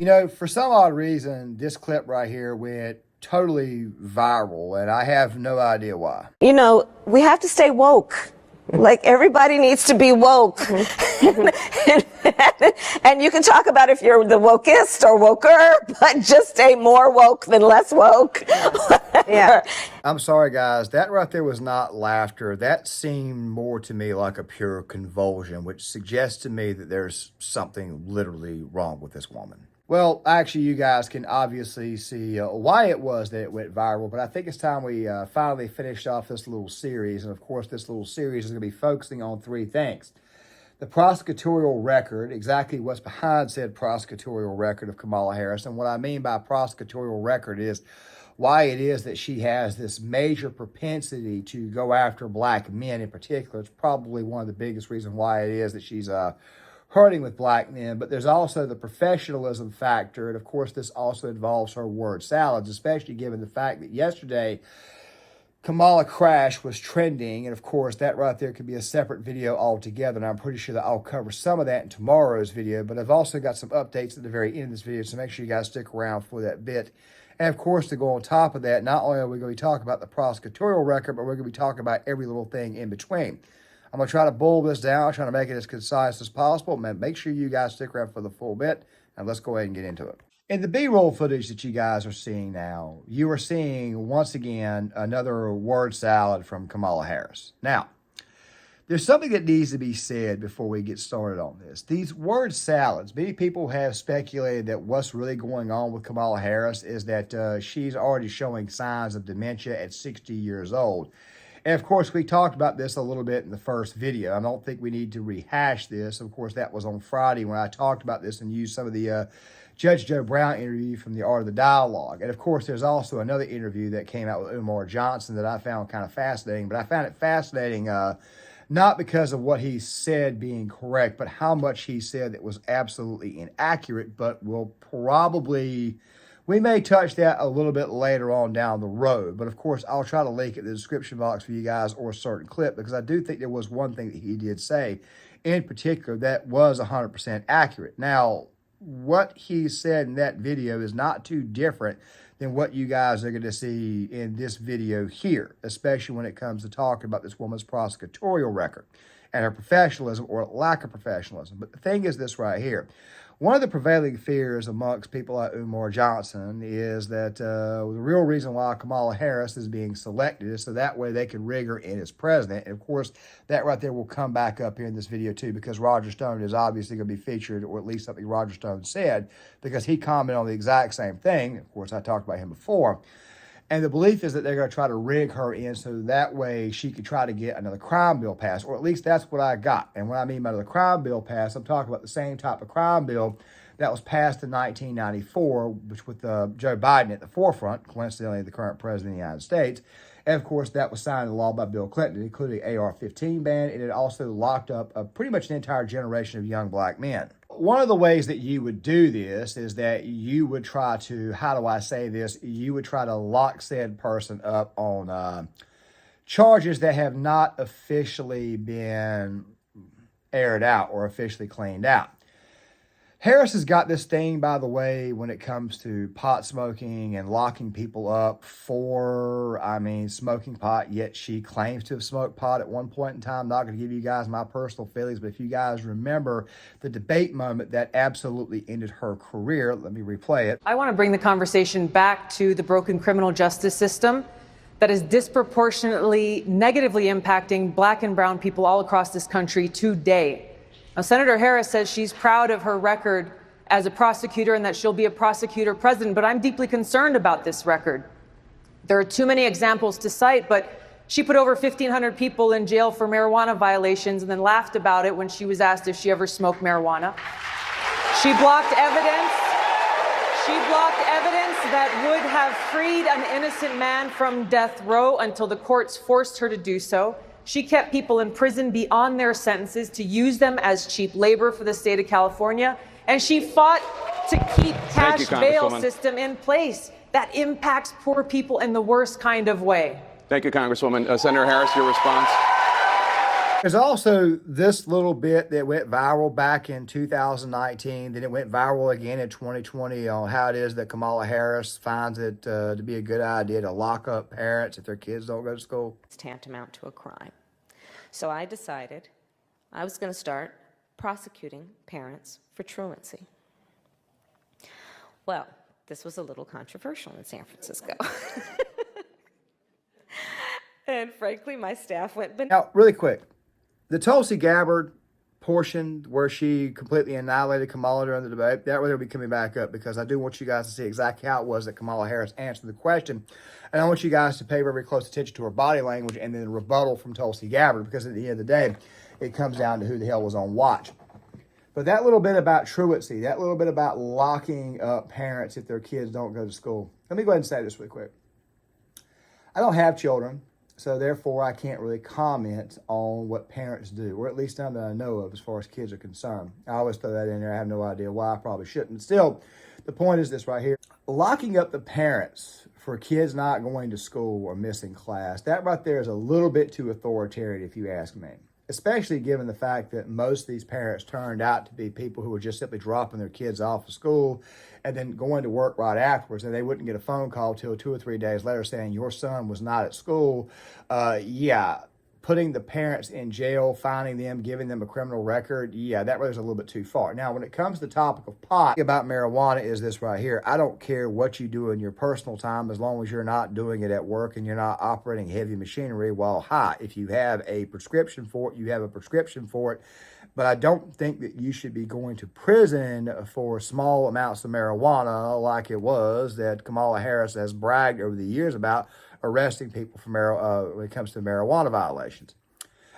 You know, for some odd reason, this clip right here went totally viral, and I have no idea why. You know, we have to stay woke. Like, everybody needs to be woke. And you can talk about if you're the wokest or woker, but just stay more woke than less woke. Yeah. I'm sorry, guys. That right there was not laughter. That seemed more to me like a pure convulsion, which suggests to me that there's something literally wrong with this woman. Well, actually, you guys can obviously see why it was that it went viral, but I think it's time we finally finished off this little series. And of course, this little series is going to be focusing on three things. The prosecutorial record, exactly what's behind said prosecutorial record of Kamala Harris. And what I mean by prosecutorial record is why it is that she has this major propensity to go after black men in particular. It's probably one of the biggest reasons why it is that she's hurting with black men, but there's also the professionalism factor. And of course, this also involves her word salads, especially given the fact that yesterday, Kamala Crash was trending. And of course, that right there could be a separate video altogether. And I'm pretty sure that I'll cover some of that in tomorrow's video, but I've also got some updates at the very end of this video. So make sure you guys stick around for that bit. And of course, to go on top of that, not only are we going to be talking about the prosecutorial record, but we're going to be talking about every little thing in between. I'm going to try to boil this down, trying to make it as concise as possible. Man, make sure you guys stick around for the full bit, and let's go ahead and get into it. In the B-roll footage that you guys are seeing now, you are seeing, once again, another word salad from Kamala Harris. Now, there's something that needs to be said before we get started on this. These word salads, many people have speculated that what's really going on with Kamala Harris is that she's already showing signs of dementia at 60 years old. And of course, we talked about this a little bit in the first video. I don't think we need to rehash this. Of course, that was on Friday when I talked about this and used some of the Judge Joe Brown interview from The Art of the Dialogue. And of course, there's also another interview that came out with Umar Johnson that I found kind of fascinating. But I found it fascinating not because of what he said being correct, but how much he said that was absolutely inaccurate, but will probably... We may touch that a little bit later on down the road, but of course, I'll try to link it in the description box for you guys or a certain clip, because I do think there was one thing that he did say in particular that was 100% accurate. Now, what he said in that video is not too different than what you guys are going to see in this video here, especially when it comes to talking about this woman's prosecutorial record and her professionalism or lack of professionalism. But the thing is this right here. One of the prevailing fears amongst people like Umar Johnson is that the real reason why Kamala Harris is being selected is so that way they can rig her in as president. And of course, that right there will come back up here in this video too, because Roger Stone is obviously going to be featured, or at least something Roger Stone said, because he commented on the exact same thing. Of course, I talked about him before. And the belief is that they're going to try to rig her in so that way she could try to get another crime bill passed, or at least that's what I got. And what I mean by the crime bill passed, I'm talking about the same type of crime bill that was passed in 1994, which with Joe Biden at the forefront, coincidentally the current president of the United States. And of course, that was signed into law by Bill Clinton, including AR-15 ban, and it also locked up pretty much an entire generation of young black men. One of the ways that you would do this is that you would try to, how do I say this? You would try to lock said person up on charges that have not officially been aired out or officially cleaned out. Harris has got this thing, by the way, when it comes to pot smoking and locking people up for, smoking pot, yet she claims to have smoked pot at one point in time. I'm not going to give you guys my personal feelings, but if you guys remember the debate moment that absolutely ended her career, let me replay it. I want to bring the conversation back to the broken criminal justice system that is disproportionately negatively impacting black and brown people all across this country today. Now, Senator Harris says she's proud of her record as a prosecutor and that she'll be a prosecutor president, but I'm deeply concerned about this record. There are too many examples to cite, but she put over 1,500 people in jail for marijuana violations and then laughed about it when she was asked if she ever smoked marijuana. She blocked evidence. That would have freed an innocent man from death row until the courts forced her to do so. She kept people in prison beyond their sentences to use them as cheap labor for the state of California. And she fought to keep cash bail system in place that impacts poor people in the worst kind of way. Thank you, Congresswoman. Senator Harris, your response. There's also this little bit that went viral back in 2019. Then it went viral again in 2020 on how it is that Kamala Harris finds it to be a good idea to lock up parents if their kids don't go to school. It's tantamount to a crime. So I decided I was going to start prosecuting parents for truancy. Well, this was a little controversial in San Francisco. And frankly, my staff went bananas. Now, really quick, the Tulsi Gabbard portion where she completely annihilated Kamala during the debate, that will be coming back up because I do want you guys to see exactly how it was that Kamala Harris answered the question. And I want you guys to pay very close attention to her body language and then the rebuttal from Tulsi Gabbard, because at the end of the day, it comes down to who the hell was on watch. But that little bit about truancy, that little bit about locking up parents if their kids don't go to school. Let me go ahead and say this really quick. I don't have children, so therefore I can't really comment on what parents do, or at least none that I know of as far as kids are concerned. I always throw that in there. I have no idea why. I probably shouldn't. Still, the point is this right here. Locking up the parents for kids not going to school or missing class, that right there is a little bit too authoritarian if you ask me. Especially given the fact that most of these parents turned out to be people who were just simply dropping their kids off of school and then going to work right afterwards, and they wouldn't get a phone call till 2 or 3 days later saying your son was not at school. Putting the parents in jail, fining them, giving them a criminal record, that goes a little bit too far. Now, when it comes to the topic of pot, about marijuana is this right here. I don't care what you do in your personal time as long as you're not doing it at work and you're not operating heavy machinery while high. If you have a prescription for it, you have a prescription for it. But I don't think that you should be going to prison for small amounts of marijuana like it was that Kamala Harris has bragged over the years about arresting people for when it comes to marijuana violations.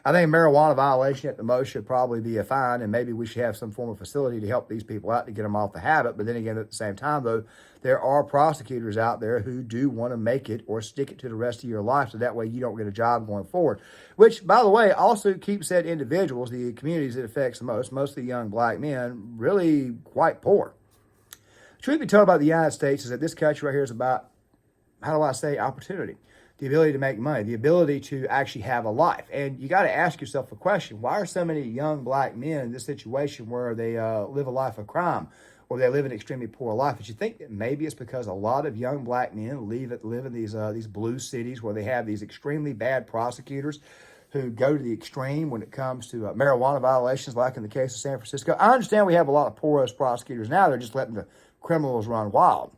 I think a marijuana violation at the most should probably be a fine, and maybe we should have some form of facility to help these people out to get them off the habit. But then again, at the same time, though, there are prosecutors out there who do want to make it or stick it to the rest of your life so that way you don't get a job going forward, which, by the way, also keeps said individuals, the communities it affects the most, mostly young black men, really quite poor. Truth be told about the United States is that this country right here is about, how do I say, opportunity. The ability to make money, the ability to actually have a life. And you got to ask yourself a question. Why are so many young black men in this situation where they live a life of crime or they live an extremely poor life? But you think that maybe it's because a lot of young black men live in these blue cities where they have these extremely bad prosecutors who go to the extreme when it comes to marijuana violations, like in the case of San Francisco. I understand we have a lot of porous prosecutors now. They're just letting the criminals run wild.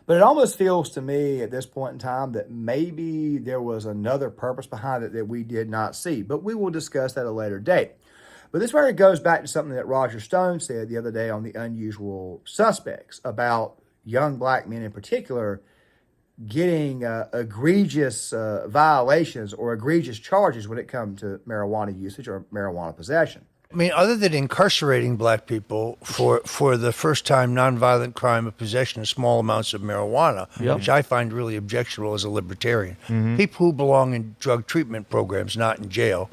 But it almost feels to me at this point in time that maybe there was another purpose behind it that we did not see. But we will discuss that at a later date. But this where it goes back to something that Roger Stone said the other day on The Unusual Suspects about young black men in particular getting egregious violations or egregious charges when it comes to marijuana usage or marijuana possession. I mean, other than incarcerating black people for the first time nonviolent crime of possession of small amounts of marijuana, which I find really objectionable as a libertarian, people who belong in drug treatment programs, not in jail,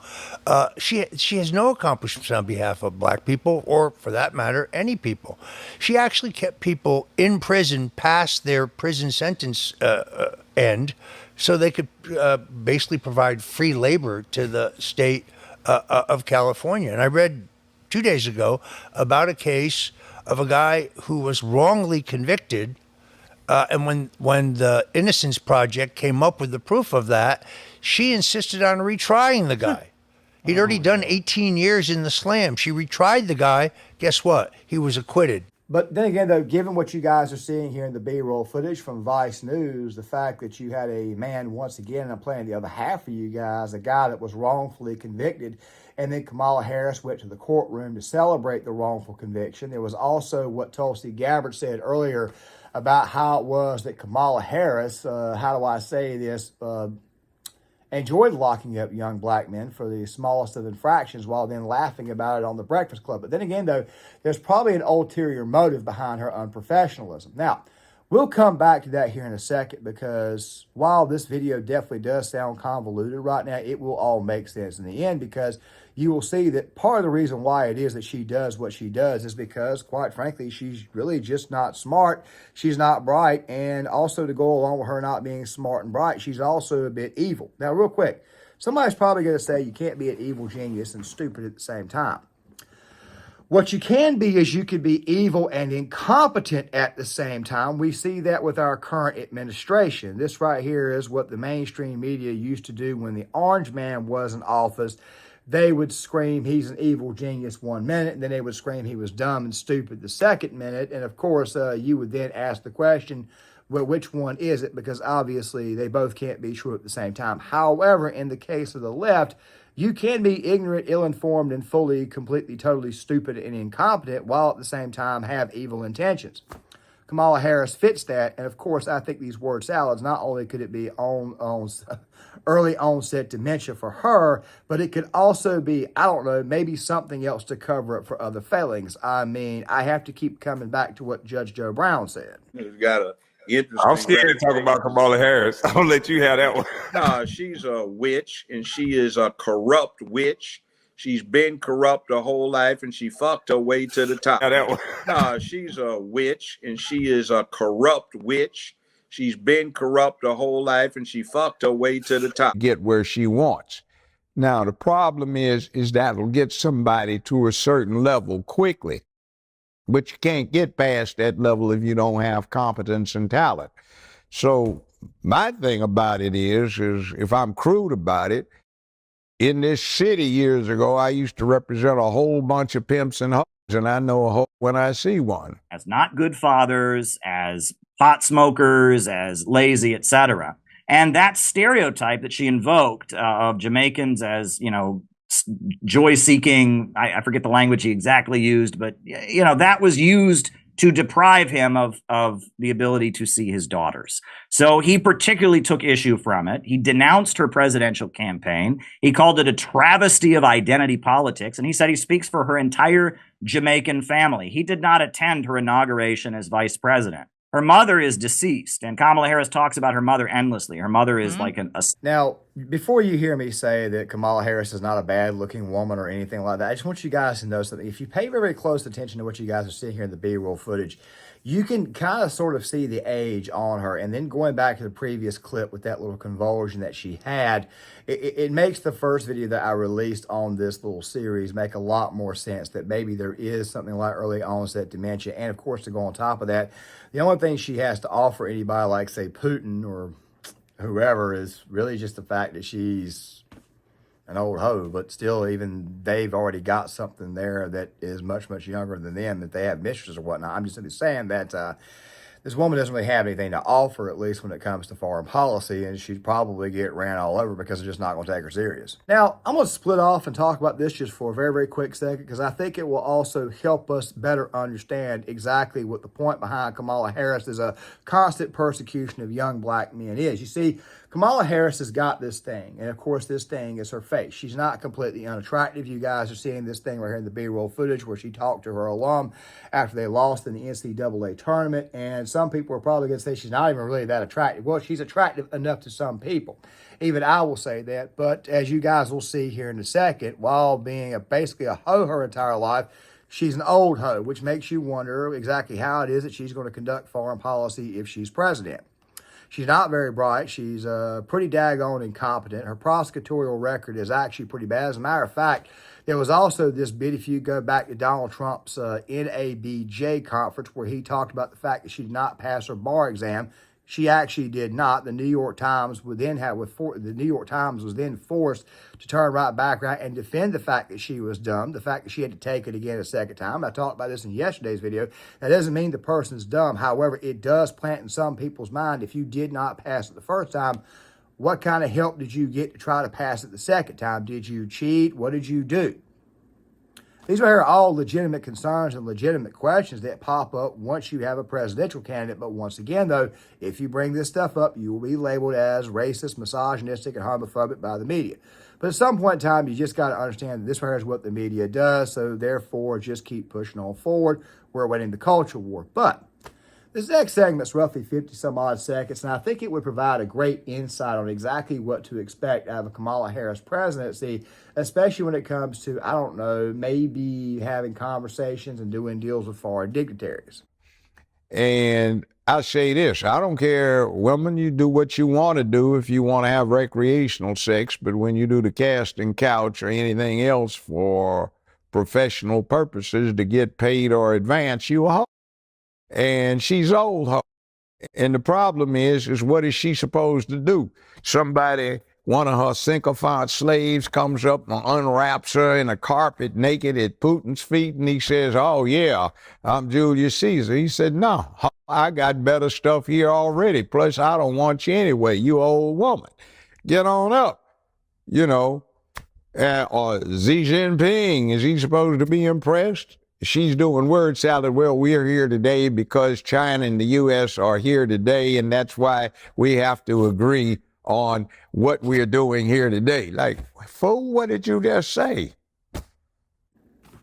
she has no accomplishments on behalf of black people or, for that matter, any people. She actually kept people in prison past their prison sentence end so they could basically provide free labor to the state of California. And I read 2 days ago about a case of a guy who was wrongly convicted. And when the Innocence Project came up with the proof of that, she insisted on retrying the guy. He'd already done 18 years in the slam. She retried the guy. Guess what? He was acquitted. But then again, though, given what you guys are seeing here in the B-roll footage from Vice News, the fact that you had a man, once again, and I'm playing the other half for you guys, a guy that was wrongfully convicted, and then Kamala Harris went to the courtroom to celebrate the wrongful conviction. There was also what Tulsi Gabbard said earlier about how it was that Kamala Harris, how do I say this, enjoyed locking up young black men for the smallest of infractions while then laughing about it on the Breakfast Club. But then again, though, there's probably an ulterior motive behind her unprofessionalism. Now, we'll come back to that here in a second because while this video definitely does sound convoluted right now, it will all make sense in the end because you will see that part of the reason why it is that she does what she does is because, quite frankly, she's really just not smart. She's not bright. And also to go along with her not being smart and bright, she's also a bit evil. Now, real quick, Somebody's probably going to say you can't be an evil genius and stupid at the same time. What you can be is you could be evil and incompetent at the same time. We see that with our current administration. This right here is what the mainstream media used to do when the orange man was in office. They would scream he's an evil genius 1 minute, and then they would scream he was dumb and stupid the second minute. And of course, you would then ask the question, well, which one is it? Because obviously they both can't be true at the same time. However, in the case of the left, you can be ignorant, ill-informed, and fully, completely, totally stupid and incompetent while at the same time have evil intentions. Kamala Harris fits that. And of course, I think these word salads, not only could it be on early onset dementia for her, but it could also be, I don't know, maybe something else to cover up for other failings. I mean, I have to keep coming back to what Judge Joe Brown said. You've got a I'm scared to talk about Kamala Harris. I'll let you have that one. No, she's a witch, and she is a corrupt witch. She's been corrupt her whole life, and she fucked her way to the top. That one. No, she's a witch, and she is a corrupt witch. She's been corrupt her whole life, and she fucked her way to the top. Get where she wants. Now, the problem is that'll get somebody to a certain level quickly. But you can't get past that level if you don't have competence and talent. So my thing about it is if I'm crude about it, in this city years ago, I used to represent a whole bunch of pimps and hoes, and I know a hoe when I see one. As not good fathers, as pot smokers, as lazy, etc. And that stereotype that she invoked of Jamaicans as, joy-seeking, I forget the language he exactly used, but, that was used to deprive him of the ability to see his daughters. So he particularly took issue from it. He denounced her presidential campaign. He called it a travesty of identity politics, and he said he speaks for her entire Jamaican family. He did not attend her inauguration as vice president. Her mother is deceased, and Kamala Harris talks about her mother endlessly. Her mother is like a... Now, before you hear me say that Kamala Harris is not a bad-looking woman or anything like that, I just want you guys to know something. If you pay very close attention to what you guys are seeing here in the B-roll footage, you can kind of sort of see the age on her. And then going back to the previous clip with that little convulsion that she had, it makes the first video that I released on this little series make a lot more sense, that maybe there is something like early onset dementia. And of course, to go on top of that, the only thing she has to offer anybody like, say, Putin or whoever is really just the fact that she's an old hoe. But still, even they've already got something there that is much, much younger than them, that they have mistresses or whatnot. I'm just simply saying that this woman doesn't really have anything to offer, at least when it comes to foreign policy, and she'd probably get ran all over because they're just not going to take her serious. Now, I'm going to split off and talk about this just for a very, very quick second, because I think it will also help us better understand exactly what the point behind Kamala Harris is a constant persecution of young black men is. You see, Kamala Harris has got this thing, and of course this thing is her face. She's not completely unattractive. You guys are seeing this thing right here in the B-roll footage where she talked to her alum after they lost in the NCAA tournament, and some people are probably going to say she's not even really that attractive. Well, she's attractive enough to some people. Even I will say that, but as you guys will see here in a second, while being basically a hoe her entire life, she's an old hoe, which makes you wonder exactly how it is that she's going to conduct foreign policy if she's president. She's not very bright. She's pretty daggone incompetent. Her prosecutorial record is actually pretty bad. As a matter of fact, there was also this bit, if you go back to Donald Trump's NABJ conference, where he talked about the fact that she did not pass her bar exam. She actually did not. The New York Times would then the New York Times was then forced to turn right back around and defend the fact that she was dumb, the fact that she had to take it again a second time. I talked about this in yesterday's video. That doesn't mean the person's dumb. However, it does plant in some people's mind, if you did not pass it the first time, what kind of help did you get to try to pass it the second time? Did you cheat? What did you do? These are all legitimate concerns and legitimate questions that pop up once you have a presidential candidate. But once again, though, if you bring this stuff up, you will be labeled as racist, misogynistic, and homophobic by the media. But at some point in time, you just got to understand that this is what the media does. So therefore, just keep pushing on forward. We're winning the culture war. But this next segment's roughly 50 some odd seconds, and I think it would provide a great insight on exactly what to expect out of a Kamala Harris presidency, especially when it comes to, I don't know, maybe having conversations and doing deals with foreign dignitaries. And I say this, I don't care, women, you do what you want to do if you want to have recreational sex, but when you do the casting couch or anything else for professional purposes to get paid or advance, you a hoe. And she's old hoe. And the problem is what is she supposed to do? Somebody, one of her sycophant slaves comes up and unwraps her in a carpet naked at Putin's feet, and he says, oh yeah, I'm Julius Caesar. He said, no, I got better stuff here already. Plus, I don't want you anyway, you old woman. Get on up, you know. Or Xi Jinping, is he supposed to be impressed? She's doing word salad. Well, we're here today because China and the U.S. are here today, and that's why we have to agree on what we're doing here today. Like, fool, what did you just say?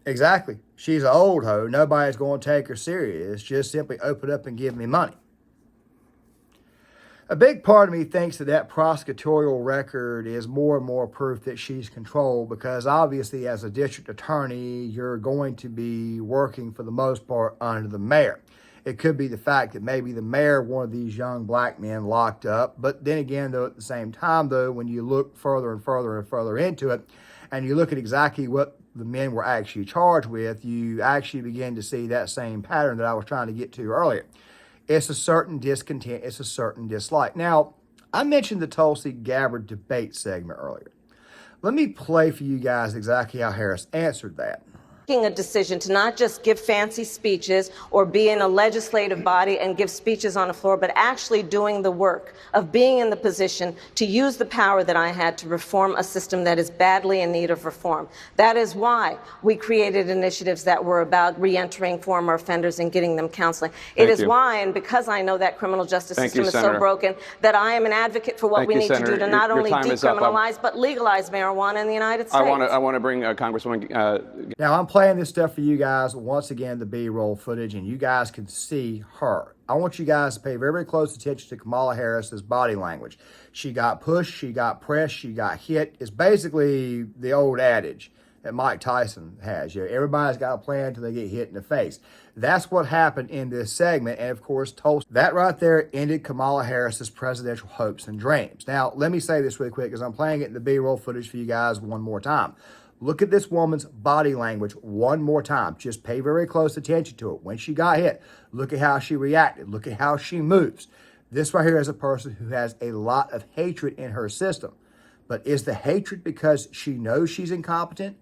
Exactly. She's an old hoe. Nobody's going to take her serious. Just simply open up and give me money. A big part of me thinks that prosecutorial record is more and more proof that she's controlled, because obviously as a district attorney, you're going to be working for the most part under the mayor. It could be the fact that maybe the mayor wanted these young black men locked up. But then again, though, at the same time, though, when you look further and further and further into it, and you look at exactly what the men were actually charged with, you actually begin to see that same pattern that I was trying to get to earlier. It's a certain discontent. It's a certain dislike. Now, I mentioned the Tulsi Gabbard debate segment earlier. Let me play for you guys exactly how Harris answered that. Making a decision to not just give fancy speeches or be in a legislative body and give speeches on the floor, but actually doing the work of being in the position to use the power that I had to reform a system that is badly in need of reform. That is why we created initiatives that were about reentering former offenders and getting them counseling. It is why, and because I know that criminal justice system is so broken, that I am an advocate for what we need to do to not only decriminalize, but legalize marijuana in the United States. I want to bring Congresswoman. Now, I'm playing this stuff for you guys, once again, the B-roll footage, and you guys can see her. I want you guys to pay very, very close attention to Kamala Harris's body language. She got pushed, she got pressed, she got hit. It's basically the old adage that Mike Tyson has. You know, everybody's got a plan until they get hit in the face. That's what happened in this segment, and of course, that right there ended Kamala Harris's presidential hopes and dreams. Now, let me say this really quick, because I'm playing it in the B-roll footage for you guys one more time. Look at this woman's body language one more time. Just pay very close attention to it. When she got hit, look at how she reacted. Look at how she moves. This right here is a person who has a lot of hatred in her system. But is the hatred because she knows she's incompetent?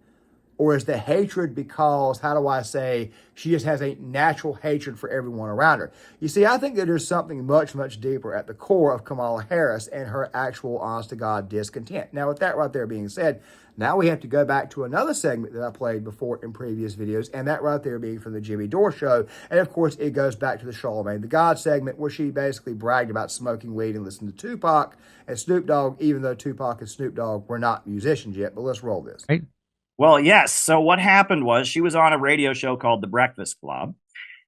Or is the hatred because, how do I say, she just has a natural hatred for everyone around her? You see, I think that there's something much, much deeper at the core of Kamala Harris and her actual, honest-to-God discontent. Now, with that right there being said, now we have to go back to another segment that I played before in previous videos, and that right there being from the Jimmy Dore show. And, of course, it goes back to the Charlamagne the God segment, where she basically bragged about smoking weed and listening to Tupac and Snoop Dogg, even though Tupac and Snoop Dogg were not musicians yet. But let's roll this. Right. Well, yes. So what happened was she was on a radio show called The Breakfast Club,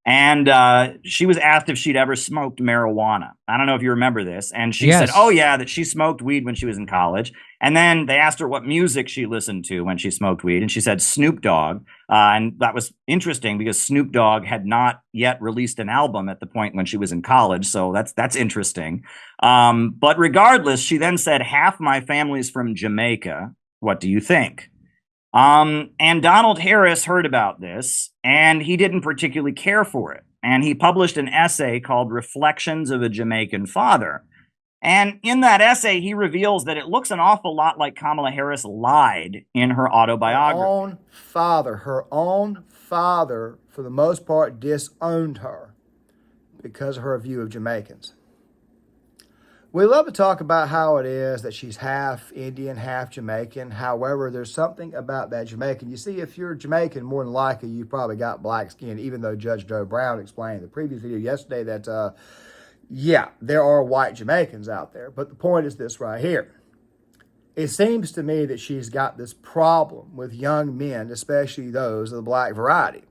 and she was asked if she'd ever smoked marijuana. I don't know if you remember this. And she said, oh, yeah, that she smoked weed when she was in college. And then they asked her what music she listened to when she smoked weed. And she said Snoop Dogg. And that was interesting because Snoop Dogg had not yet released an album at the point when she was in college. So that's interesting. But regardless, she then said, half my family's from Jamaica. What do you think? And Donald Harris heard about this, and he didn't particularly care for it. And he published an essay called Reflections of a Jamaican Father. And in that essay, he reveals that it looks an awful lot like Kamala Harris lied in her autobiography. Her own father, for the most part, disowned her because of her view of Jamaicans. We love to talk about how it is that she's half Indian, half Jamaican. However, there's something about that Jamaican. You see, if you're Jamaican, more than likely, you've probably got black skin, even though Judge Joe Brown explained in the previous video yesterday that, yeah, there are white Jamaicans out there. But the point is this right here. It seems to me that she's got this problem with young men, especially those of the black variety.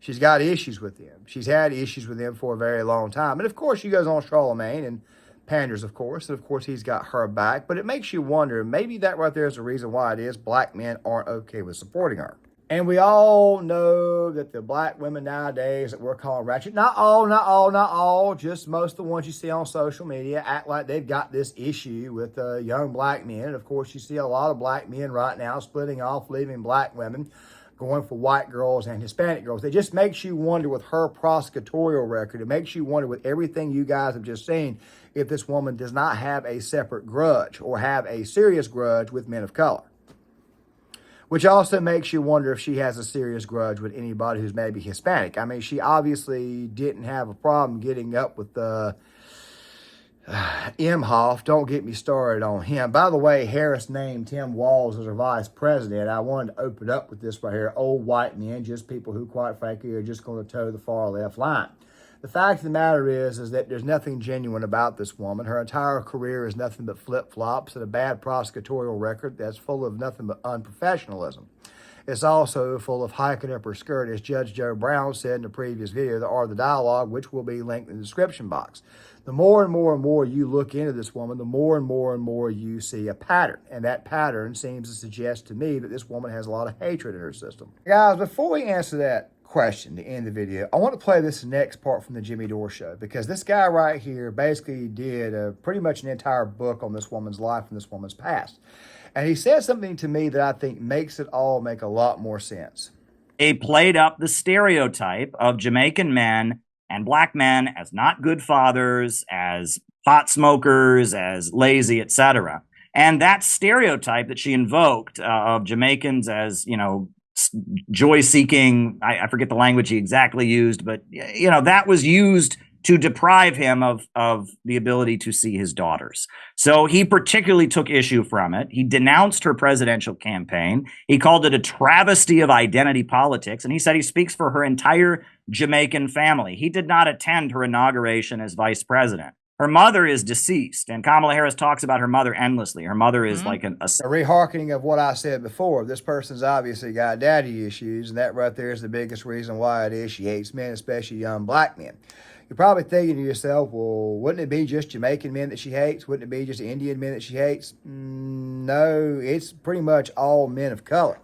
She's got issues with them. She's had issues with them for a very long time. And, of course, she goes on Charlamagne and panders, of course, and of course he's got her back, but it makes you wonder, maybe that right there is the reason why it is black men aren't okay with supporting her. And we all know that the black women nowadays that we're calling ratchet, not all, just most of the ones you see on social media act like they've got this issue with young black men. And of course, you see a lot of black men right now splitting off, leaving black women, going for white girls and Hispanic girls. It just makes you wonder with her prosecutorial record. It makes you wonder with everything you guys have just seen if this woman does not have a separate grudge or have a serious grudge with men of color. Which also makes you wonder if she has a serious grudge with anybody who's maybe Hispanic. I mean, she obviously didn't have a problem getting up with Imhoff. Don't get me started on him. By the way, Harris named Tim Walz as her vice president. I wanted to open up with this right here. Old white men, just people who, quite frankly, are just going to toe the far left line. The fact of the matter is that there's nothing genuine about this woman. Her entire career is nothing but flip-flops and a bad prosecutorial record that's full of nothing but unprofessionalism. It's also full of hiking up her skirt, as Judge Joe Brown said in the previous video, the art of the dialogue, which will be linked in the description box. The more and more you look into this woman, the more and more you see a pattern. And that pattern seems to suggest to me that this woman has a lot of hatred in her system. Guys, before we answer that question to end the video, I want to play this next part from the Jimmy Dore show, because this guy right here basically did pretty much an entire book on this woman's life and this woman's past. And he said something to me that I think makes it all make a lot more sense. They played up the stereotype of Jamaican men and black men as not good fathers, as pot smokers, as lazy, etc. And that stereotype that she invoked of Jamaicans as, joy-seeking, I forget the language he exactly used, but, that was used to deprive him of the ability to see his daughters. So he particularly took issue from it. He denounced her presidential campaign. He called it a travesty of identity politics, and he said he speaks for her entire Jamaican family. He did not attend her inauguration as vice president. Her mother is deceased, and Kamala Harris talks about her mother endlessly. Her mother is like a reharkening of what I said before. This person's obviously got daddy issues, and that right there is the biggest reason why it is she hates men, especially young black men. You're probably thinking to yourself, well, wouldn't it be just Jamaican men that she hates? Wouldn't it be just Indian men that she hates? No, it's pretty much all men of color.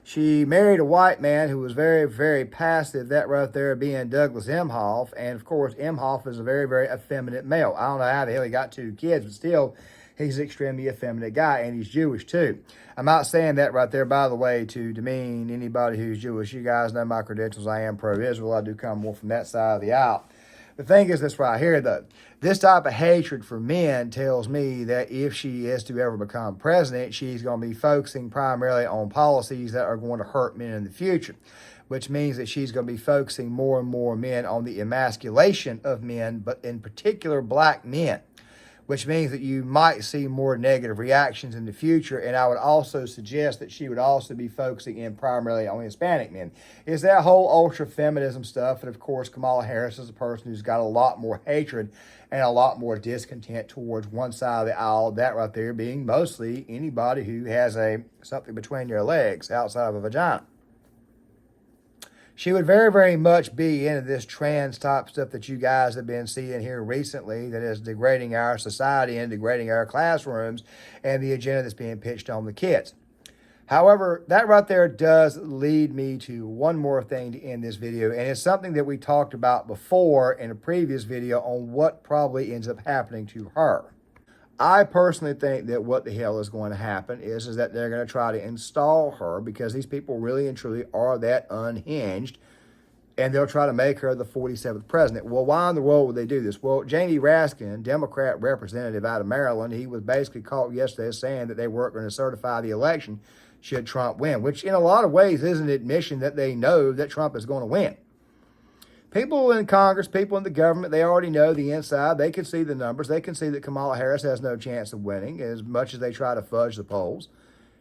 She married a white man who was very, very passive, that right there being Douglas Imhoff. And, of course, Imhoff is a very, very effeminate male. I don't know how the hell he got 2 kids, but still, he's an extremely effeminate guy, and he's Jewish, too. I'm not saying that right there, by the way, to demean anybody who's Jewish. You guys know my credentials. I am pro-Israel. I do come more from that side of the aisle. The thing is this right here, though. This type of hatred for men tells me that if she is to ever become president, she's going to be focusing primarily on policies that are going to hurt men in the future, which means that she's going to be focusing more and more men on the emasculation of men, but in particular black men, which means that you might see more negative reactions in the future. And I would also suggest that she would also be focusing in primarily on Hispanic men. Is that whole ultra-feminism stuff. And of course, Kamala Harris is a person who's got a lot more hatred and a lot more discontent towards one side of the aisle, that right there being mostly anybody who has something between their legs outside of a vagina. She would very, very much be into this trans type stuff that you guys have been seeing here recently that is degrading our society and degrading our classrooms and the agenda that's being pitched on the kids. However, that right there does lead me to one more thing to end this video, and it's something that we talked about before in a previous video on what probably ends up happening to her. I personally think that what the hell is going to happen is that they're going to try to install her, because these people really and truly are that unhinged, and they'll try to make her the 47th president. Well, why in the world would they do this? Well, Jamie Raskin, Democrat representative out of Maryland, he was basically caught yesterday saying that they weren't going to certify the election should Trump win, which in a lot of ways is an admission that they know that Trump is going to win. People in Congress, people in the government, they already know the inside. They can see the numbers. They can see that Kamala Harris has no chance of winning, as much as they try to fudge the polls.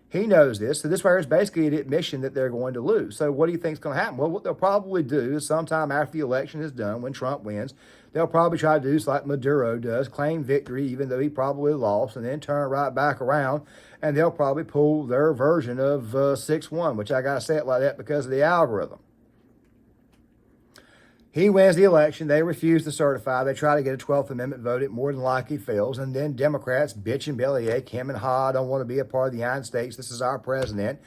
He knows this. So this right here is basically an admission that they're going to lose. So what do you think is going to happen? Well, what they'll probably do is sometime after the election is done, when Trump wins, they'll probably try to do just like Maduro does, claim victory even though he probably lost, and then turn right back around, and they'll probably pull their version of 6-1, which I got to say it like that because of the algorithm. He wins the election. They refuse to certify. They try to get a 12th Amendment vote. It more than likely fails. And then Democrats bitch and bellyache. Him and Ha don't want to be a part of the United States. This is our president.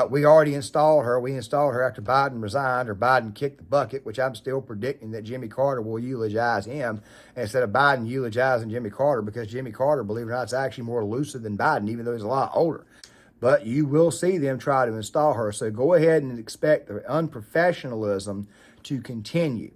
We already installed her. We installed her after Biden resigned or Biden kicked the bucket, which I'm still predicting that Jimmy Carter will eulogize him instead of Biden eulogizing Jimmy Carter, because Jimmy Carter, believe it or not, is actually more lucid than Biden, even though he's a lot older. But you will see them try to install her. So go ahead and expect the unprofessionalism to continue.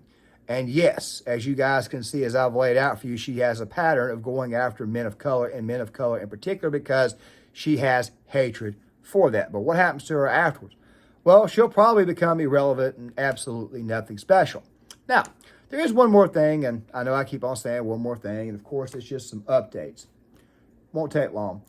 And yes, as you guys can see, as I've laid out for you, she has a pattern of going after men of color, and men of color in particular, because she has hatred for that. But what happens to her afterwards? Well, she'll probably become irrelevant and absolutely nothing special. Now, there is one more thing, and I know I keep on saying one more thing, and of course, it's just some updates. Won't take long.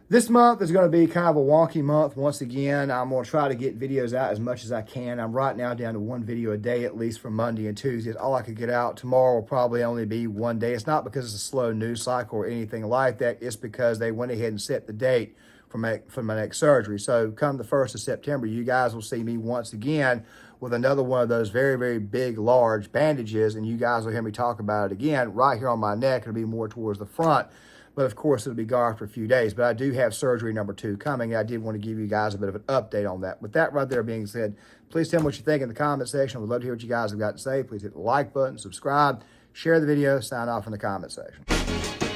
This month is going to be kind of a wonky month once again. I'm going to try to get videos out as much as I can. I'm right now down to one video a day, at least for Monday and Tuesdays. All I could get out. Tomorrow will probably only be one day. It's not because it's a slow news cycle or anything like that. It's because they went ahead and set the date for my next surgery. So come the 1st of September, you guys will see me once again with another one of those very, very big, large bandages, and you guys will hear me talk about it again right here on my neck. It'll be more towards the front. But of course, it'll be gone for a few days. But I do have surgery number 2 coming. I did want to give you guys a bit of an update on that. With that right there being said, please tell me what you think in the comment section. I would love to hear what you guys have got to say. Please hit the like button, subscribe, share the video, sign off in the comment section.